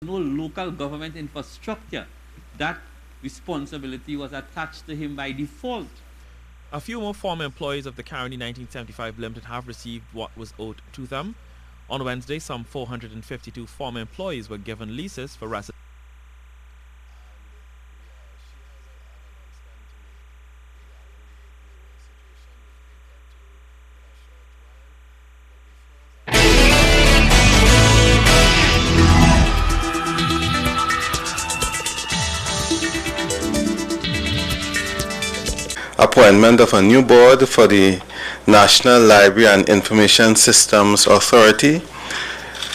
no local government infrastructure. That responsibility was attached to him by default. A few more former employees of the Caroni 1975 Limited have received what was owed to them. On Wednesday, some 452 former employees were given leases for residents. Appointment of a new board for the National Library and Information Systems Authority.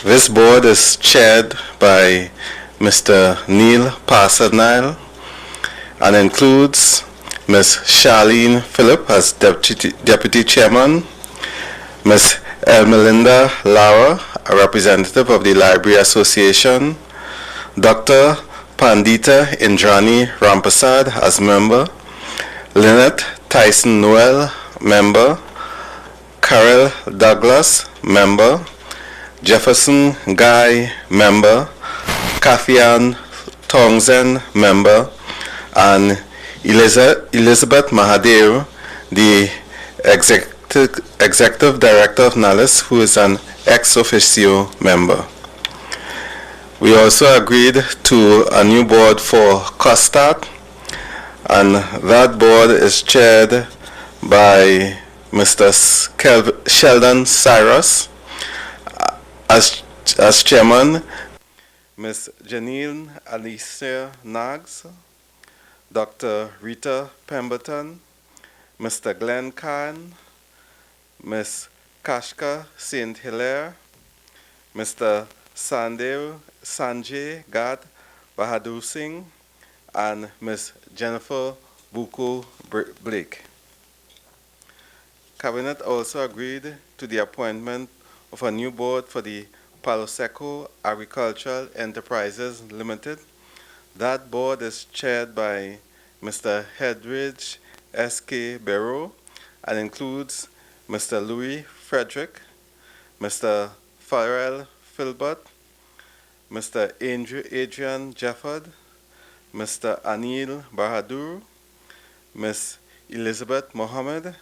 This board is chaired by Mr. Neil Parsonale and includes Ms. Charlene Phillip as Deputy Chairman, Ms. Elmelinda Lara, a representative of the Library Association, Dr. Pandita Indrani Rampasad as member, Lynette Tyson Noel, member, Carol Douglas, member, Jefferson Guy, member, Kathy Ann Townsend, member, and Elizabeth Mahadev, the Executive Director of NALIS, who is an ex officio member. We also agreed to a new board for COSTAT, and that board is chaired by Mr. Sheldon Cyrus as chairman, Ms. Janine Alicia Nags, Dr. Rita Pemberton, Mr. Glenn Khan, Ms. Kashka St. Hilaire, Mr. Sanjay Gad Bahadur Singh, and Ms. Jennifer Buko Blake. Cabinet also agreed to the appointment of a new board for the Palo Seco Agricultural Enterprises Limited. That board is chaired by Mr. Hedridge S.K. Barrow and includes Mr. Louis Frederick, Mr. Farrell Filbert, Mr. Adrian Jefford, Mr. Anil Bahadur, Ms. Elizabeth Mohammed,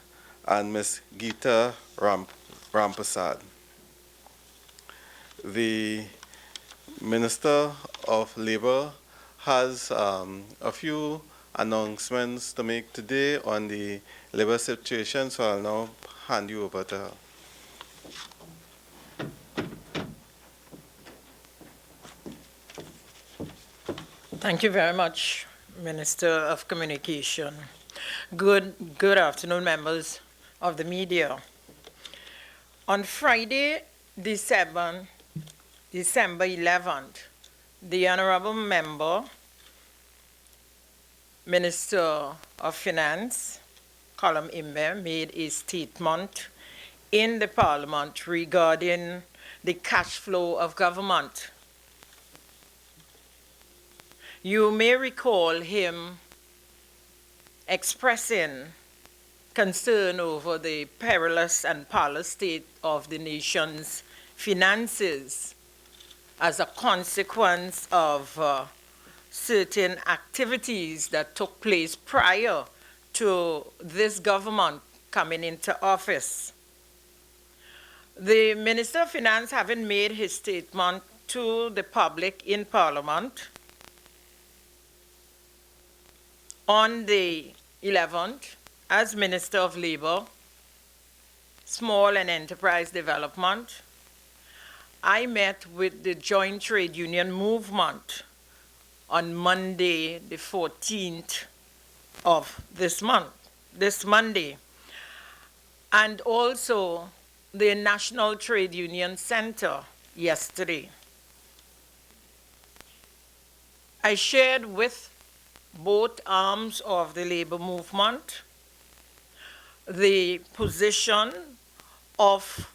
and Ms. Geeta Rampasad. The Minister of Labor has a few announcements to make today on the labor situation, so I'll now hand you over to her. Thank you very much, Minister of Communication. Good afternoon, members of the media. On Friday, December 11th, the Honorable Member, Minister of Finance, Colum Imbe, made a statement in the Parliament regarding the cash flow of government. You may recall him expressing concern over the perilous and parlous state of the nation's finances as a consequence of certain activities that took place prior to this government coming into office. The Minister of Finance, having made his statement to the public in Parliament on the 11th, as Minister of Labor, Small and Enterprise Development, I met with the Joint Trade Union Movement on Monday, the 14th of this Monday, and also the National Trade Union Center yesterday. I shared with both arms of the labor movement the position of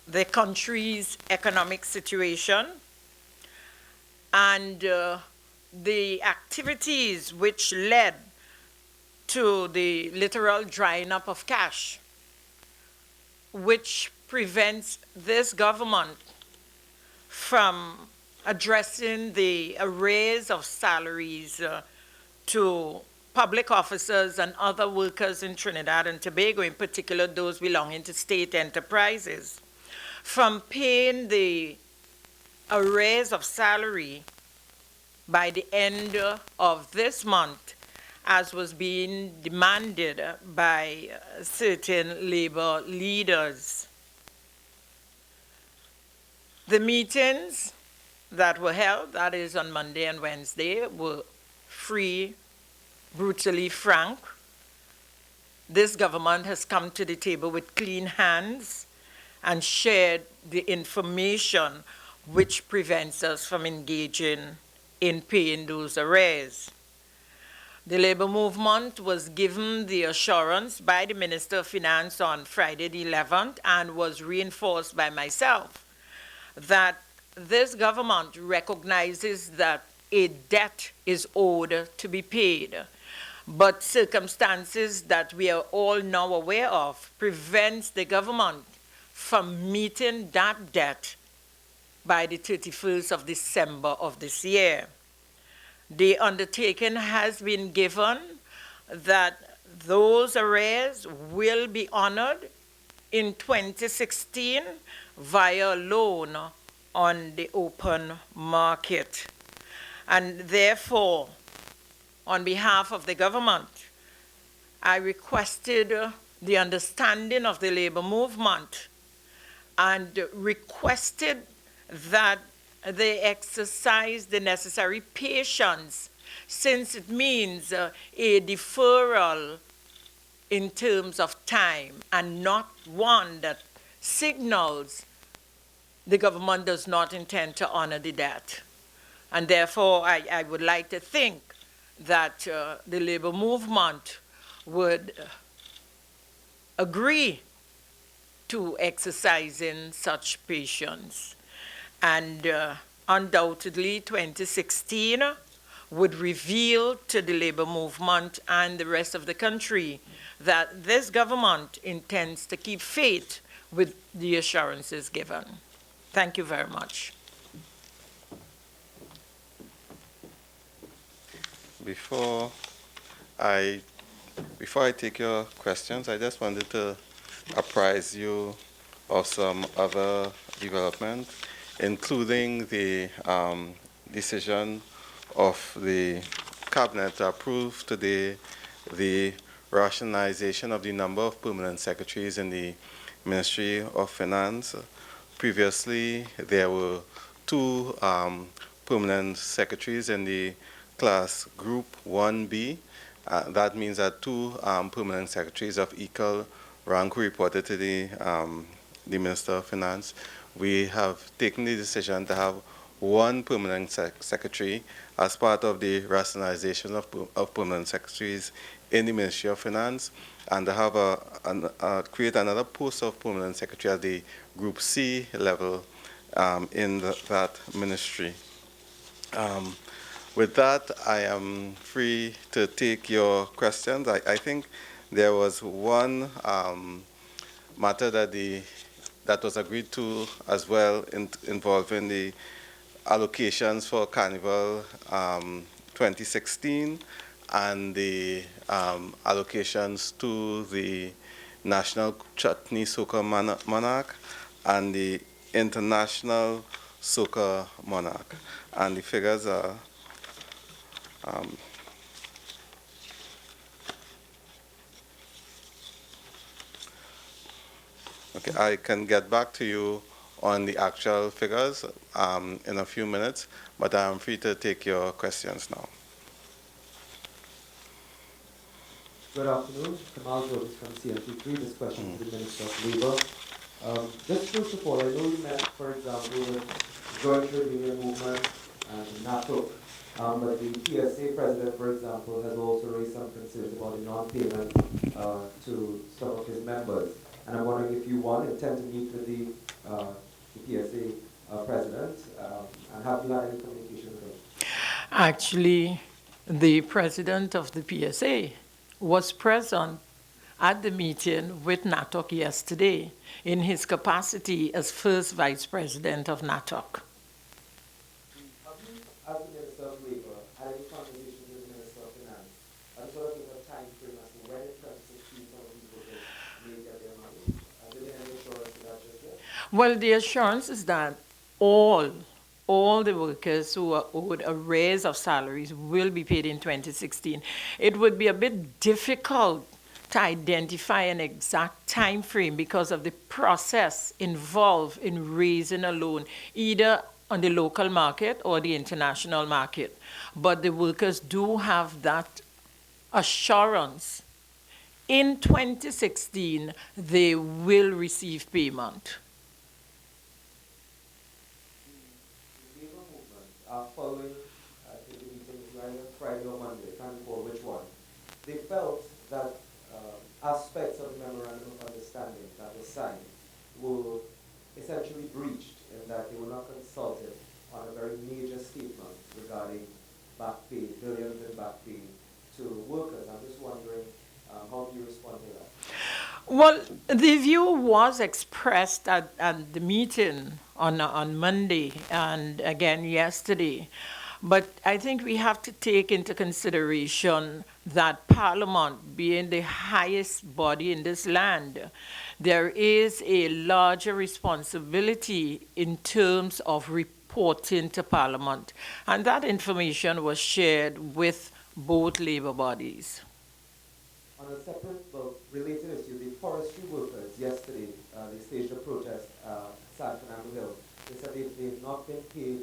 the country's economic situation and the activities which led to the literal drying up of cash, which prevents this government from addressing the arrays of salaries to public officers and other workers in Trinidad and Tobago, in particular those belonging to state enterprises, from paying the arrays of salary by the end of this month, as was being demanded by certain labor leaders. The meetings that were held, that is on Monday and Wednesday, were free, brutally frank. This government has come to the table with clean hands and shared the information which prevents us from engaging in paying those arrears. The labor movement was given the assurance by the Minister of Finance on Friday the 11th and was reinforced by myself that this government recognizes that a debt is owed to be paid, but circumstances that we are all now aware of prevents the government from meeting that debt by the 31st of December of this year. The undertaking has been given that those arrears will be honored in 2016 via loan on the open market. And therefore, on behalf of the government, I requested the understanding of the labor movement and requested that they exercise the necessary patience, since it means a deferral in terms of time and not one that signals the government does not intend to honor the debt. And therefore, I would like to think that the labor movement would agree to exercising such patience. And undoubtedly, 2016 would reveal to the labor movement and the rest of the country that this government intends to keep faith with the assurances given. Thank you very much. Before I take your questions, I just wanted to apprise you of some other developments, including the decision of the Cabinet to approve today the rationalization of the number of permanent secretaries in the Ministry of Finance. Previously, there were 2 permanent secretaries in the class group 1B. That means that 2 permanent secretaries of equal rank reported to the Minister of Finance. We have taken the decision to have 1 permanent secretary as part of the rationalization of permanent secretaries in the Ministry of Finance, and to have create another post of permanent secretary at the Group C level in that ministry. With that, I am free to take your questions. I think there was one matter that was agreed to as well involving the allocations for Carnival 2016 and the allocations to the National Chutney Soca Monarch and the International Soca Monarch. And the figures are okay, I can get back to you on the actual figures in a few minutes, but I am free to take your questions now. Good afternoon. Kamal Jones from CMT3. This question to the Minister of Labour. Just first of all, I know you met, for example, with Joint Trade Union Movement and NATOC, but the PSA president, for example, has also raised some concerns about the non-payment to some of his members. And I'm wondering if you, one, intend to meet with the PSA president, and have you had any communication with him? Actually, the president of the PSA was present at the meeting with NATOC yesterday in his capacity as first vice president of NATOC. you, as the Minister of Labour, had any conversations with the Minister of Finance and sort of give a time frame as to when in 2016 some of these workers may get their money? Has there been any assurance to that just yet? Well, the assurance is that all the workers who are owed a raise of salaries will be paid in 2016. It would be a bit difficult to identify an exact time frame because of the process involved in raising a loan, either on the local market or the international market. But the workers do have that assurance. In 2016, they will receive payment. The Labour movement, following I think the meeting was either Friday or Monday, can't recall which one, they felt that aspects of the memorandum of understanding that was signed were essentially breached in that they were not consulted on a very major statement regarding back pay, billions in back pay to workers. I'm just wondering how do you respond to that? Well, the view was expressed at the meeting on Monday and again yesterday. But I think we have to take into consideration that Parliament, being the highest body in this land, there is a larger responsibility in terms of reporting to Parliament. And that information was shared with both Labour bodies. On a separate, but related issue, the forestry workers yesterday, they staged a protest at San Fernando Hill. They said they've not been paid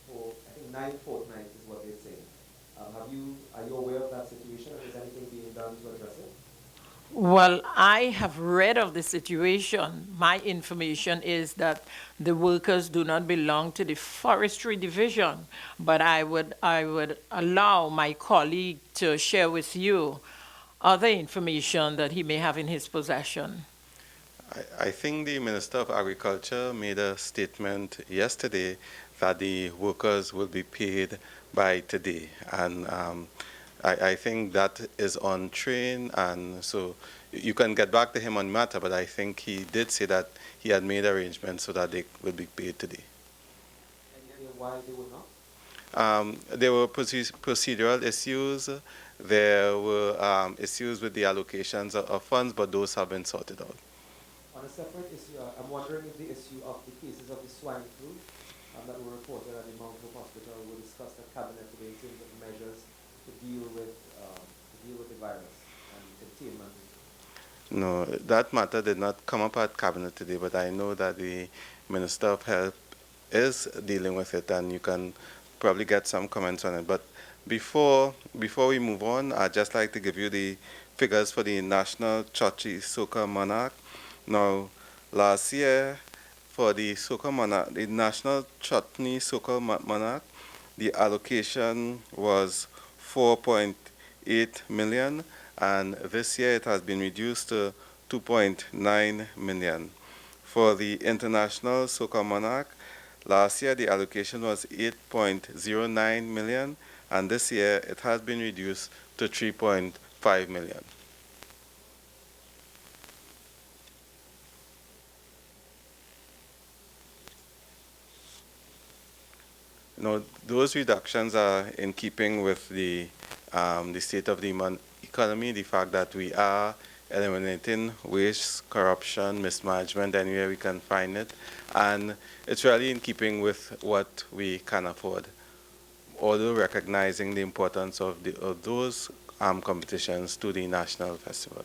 for, I think, 9 fortnights is what they're saying. Are you aware of that situation, and is anything being done to address it? Well, I have read of the situation. My information is that the workers do not belong to the forestry division, but I would allow my colleague to share with you other information that he may have in his possession. I think the Minister of Agriculture made a statement yesterday that the workers will be paid by today. And I think that is on train, and so you can get back to him on matter, but I think he did say that he had made arrangements so that they will be paid today. Any idea why they would not? There were procedural issues. There were issues with the allocations of funds, but those have been sorted out. On a separate issue, I'm wondering if the issue of the cases of the swine flu that were reported at the Mount Hope Hospital were discussed at Cabinet today in terms of measures to deal with the virus and containment. No, that matter did not come up at Cabinet today, but I know that the Minister of Health is dealing with it, and you can probably get some comments on it. But before we move on, I'd just like to give you the figures for the National Chutney Soca Monarch. Now, last year, for the Soca Monarch, the National Chutney Soca Monarch, the allocation was 4.8 million, and this year it has been reduced to 2.9 million. For the International Soca Monarch, last year the allocation was 8.09 million, and this year it has been reduced to 3.5 million. Now, those reductions are in keeping with the state of the economy, the fact that we are eliminating waste, corruption, mismanagement anywhere we can find it, and it's really in keeping with what we can afford, although recognizing the importance of those competitions to the national festival.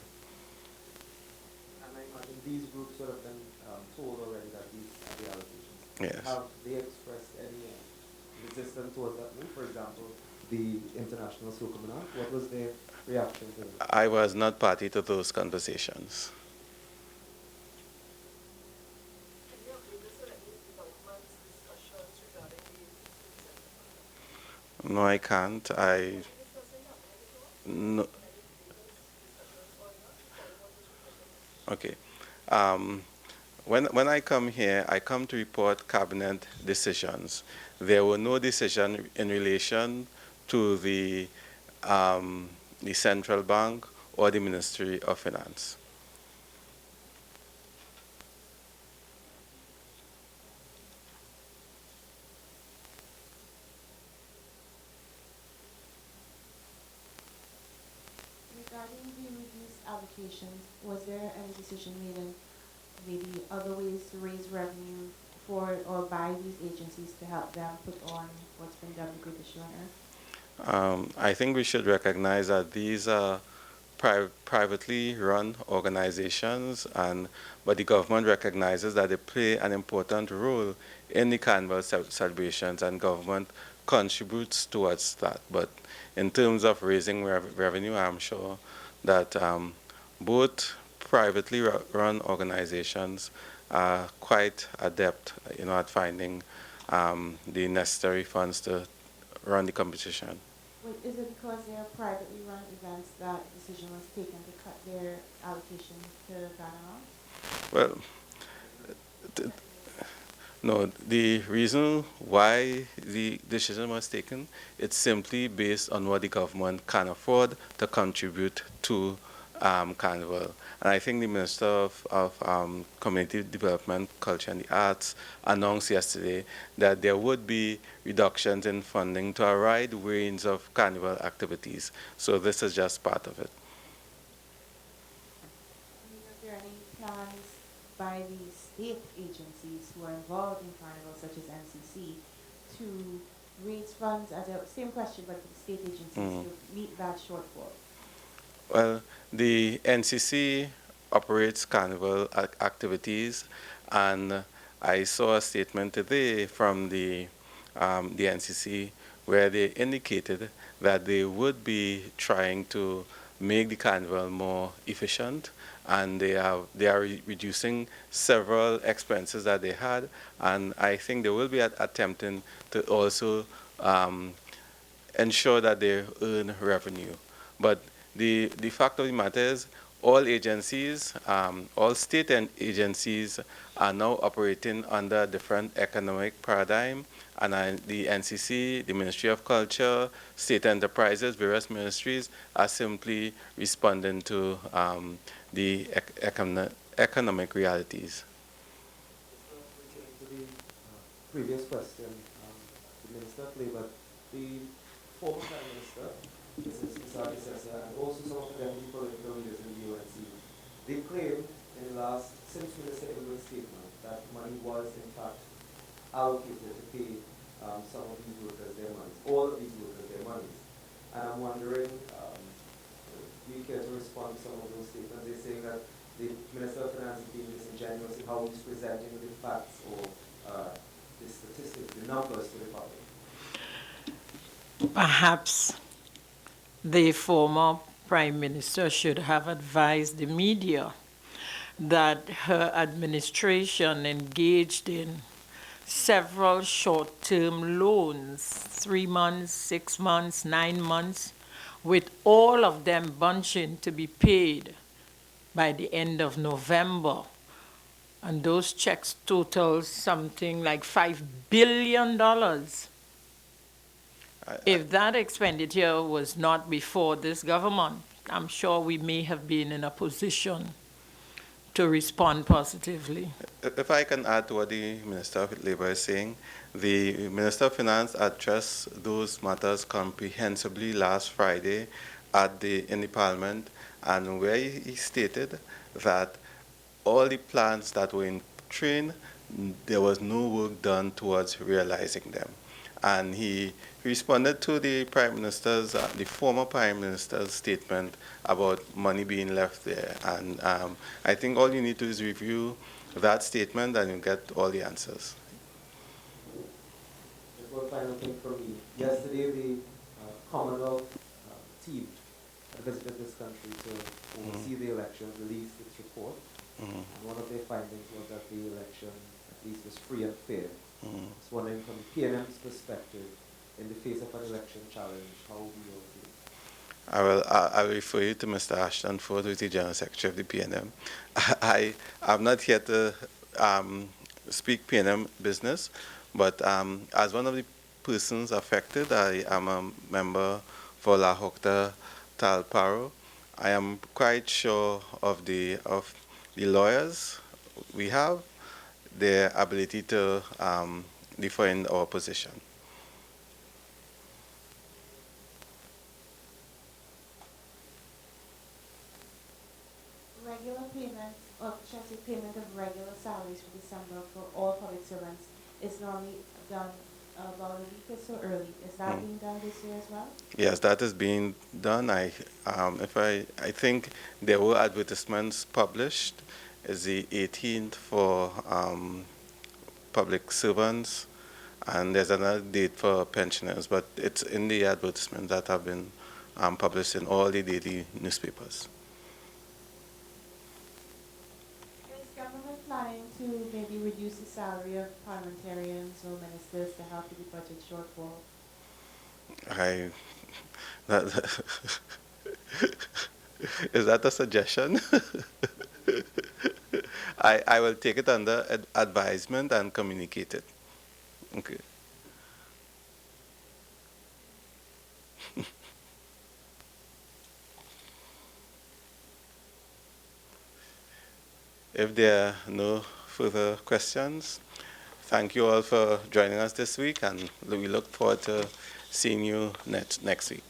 And I imagine these groups would have been told already that these are the allocations. Yes. Have they expressed any resistance towards that move? For example, the International Soca Monarch, what was their reaction to it? I was not party to those conversations. No, I can't. No. Okay. When I come here, I come to report cabinet decisions. There were no decision in relation to the central bank or the Ministry of Finance. allocations, was there any decision made in maybe other ways to raise revenue for or by these agencies to help them put on what's been done the Great Issue on Earth? I think we should recognize that these are privately run organizations, but the government recognizes that they play an important role in the Carnival celebrations, and government contributes towards that. But in terms of raising revenue, I'm sure that both privately run organizations are quite adept, at finding the necessary funds to run the competition. Wait, is it because they are privately run events that decision was taken to cut their allocation to Ghana? Well, no, the reason why the decision was taken, it's simply based on what the government can afford to contribute to Carnival. And I think the Minister of Community Development, Culture and the Arts announced yesterday that there would be reductions in funding to a wide range of Carnival activities. So this is just part of it. Are there any plans by the state agencies who are involved in Carnival, such as NCC, to raise funds, as a same question, but for the state agencies to meet that shortfall? Well, the NCC operates Carnival activities, and I saw a statement today from the NCC where they indicated that they would be trying to make the Carnival more efficient, and they are reducing several expenses that they had, and I think they will be attempting to also ensure that they earn revenue. But the fact of the matter is, all agencies, all state agencies are now operating under a different economic paradigm, and the NCC, the Ministry of Culture, state enterprises, various ministries are simply responding to the economic realities. To the previous question, the Minister of Labour, the former Prime Minister, Mrs. Kisaki Sessa, and also some of the deputy political leaders in the UNC, they claimed since Minister Ingram's statement that money was in fact allocated to pay some of these workers their monies, all of these workers their monies. And I'm wondering, do you care to respond to some of those statements? They're saying that the Minister of Finance is being disingenuous in how he's presenting the facts or the statistics, the numbers to the public. Perhaps the former Prime Minister should have advised the media that her administration engaged in several short-term loans, 3 months, 6 months, 9 months, with all of them bunching to be paid by the end of November. And those checks total something like $5 billion. If that expenditure was not before this government, I'm sure we may have been in a position to respond positively. If I can add to what the Minister of Labour is saying, the Minister of Finance addressed those matters comprehensively last Friday in the Parliament, and where he stated that all the plans that were in train, there was no work done towards realizing them. And he responded to the Prime Minister's, the former Prime Minister's statement about money being left there. And I think all you need to do is review that statement and you get all the answers. Just one final thing from me. Yesterday, the Commonwealth team visited this country to oversee the elections, released its report. And one of their findings was that the election, at least, was free and fair. I was wondering, from PNM's perspective, in the face of an election challenge, how do you feel? I will refer you to Mr. Ashton Ford, who is the General Secretary of the PNM. I'm not here to speak PNM business, but as one of the persons affected, I am a member for La Hocta Talparo. I am quite sure of the lawyers we have, their ability to defend our position. payment of, should I say, payment of regular salaries for December for all public servants is normally done about a week or so early. Is that being done this year as well? Yes, that is being done. I think there were advertisements published. It's the 18th for public servants, and there's another date for pensioners, but it's in the advertisements that have been published in all the daily newspapers. Is government planning to maybe reduce the salary of parliamentarians or ministers to help with the budget shortfall? Is that a suggestion? I will take it under advisement and communicate it. Okay. If there are no further questions, thank you all for joining us this week, and we look forward to seeing you next week.